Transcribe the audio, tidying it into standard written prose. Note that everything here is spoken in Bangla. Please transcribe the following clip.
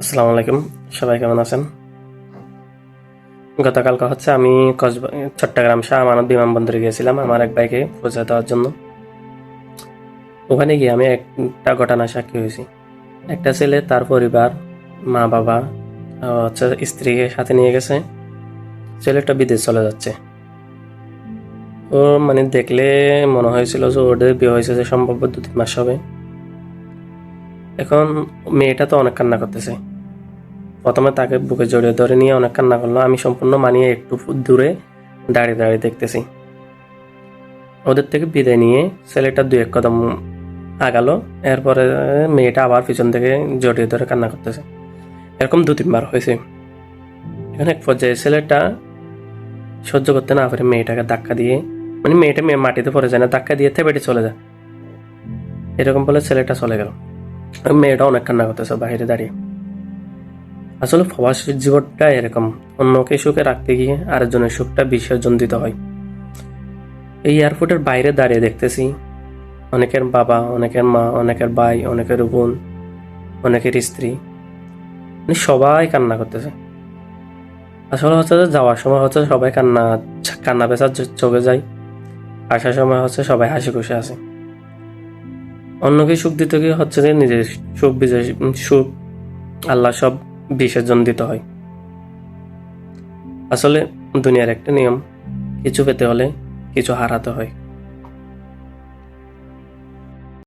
আসসালামু আলাইকুম। সবাই কেমন আছেন? গতকালকে আমি চট্টগ্রাম শাহ আমানত বিমানবন্দরে গিয়েছিলাম আমার এক ভাইকে পৌঁছে দেওয়ার জন্য। ওখানে গিয়ে আমি একটা ঘটনা সাক্ষী হয়েছি। একটা ছেলে তার পরিবার, মা বাবা, স্ত্রীকে সাথে নিয়ে গেছে। ছেলেটা বিদেশ চলে যাচ্ছে। ও দেখলে মনে হয়েছিল যে ওদের বিয়ে হয়েছে যে সম্ভবত 2-3 মাস হবে। এখন মেয়েটা তো অনেক কান্না করতেছে। প্রথমে তাকে বুকে জড়িয়ে ধরে নিয়ে অনেক কান্না করলো। আমি সম্পূর্ণ মানিয়ে একটু দূরে দাঁড়িয়ে দাঁড়িয়ে দেখতেছি। ওদের থেকে বিদায় নিয়ে ছেলেটা 2-1 কদম আগালো। এরপরে মেয়েটা আবার পিছন থেকে জড়িয়ে ধরে কান্না করতেছে। এরকম 2-3 বার হয়েছে। এখানে এক পর্যায়ে ছেলেটা সহ্য করতে না পারে মেয়েটাকে ধাক্কা দিয়ে, মেয়েটা মাটিতে পড়ে যায় না, ধাক্কা দিয়ে থেপেটে চলে যায়। এরকম বলে ছেলেটা চলে গেল। মেয়েটা অনেক কান্না করতেছে বাইরে দাঁড়িয়ে। আসলে প্রবাসীর জীবনটা এরকম, অন্যকে সুখে রাখতে গিয়ে আরেকজনের সুখটা বিসর্জন দিতে হয়। এই এয়ারপোর্টের বাইরে দাঁড়িয়ে দেখতেছি অনেকের বাবা, অনেকের মা, অনেকের ভাই, অনেকের বোন, অনেকের স্ত্রী, সবাই কান্না করতেছে। আসলে যে যাওয়ার সময় সবাই কান্না বেচার চোখে যায়, আসার সময় সবাই হাসি খুশি আছে। অন্যকে সুখ দিতে গিয়ে যে নিজের সুখ আল্লাহ সব বিসর্জন দিতে হয়। আসলে দুনিয়ার একটা নিয়ম, কিছু পেতে হলে কিছু হারাতে হয়।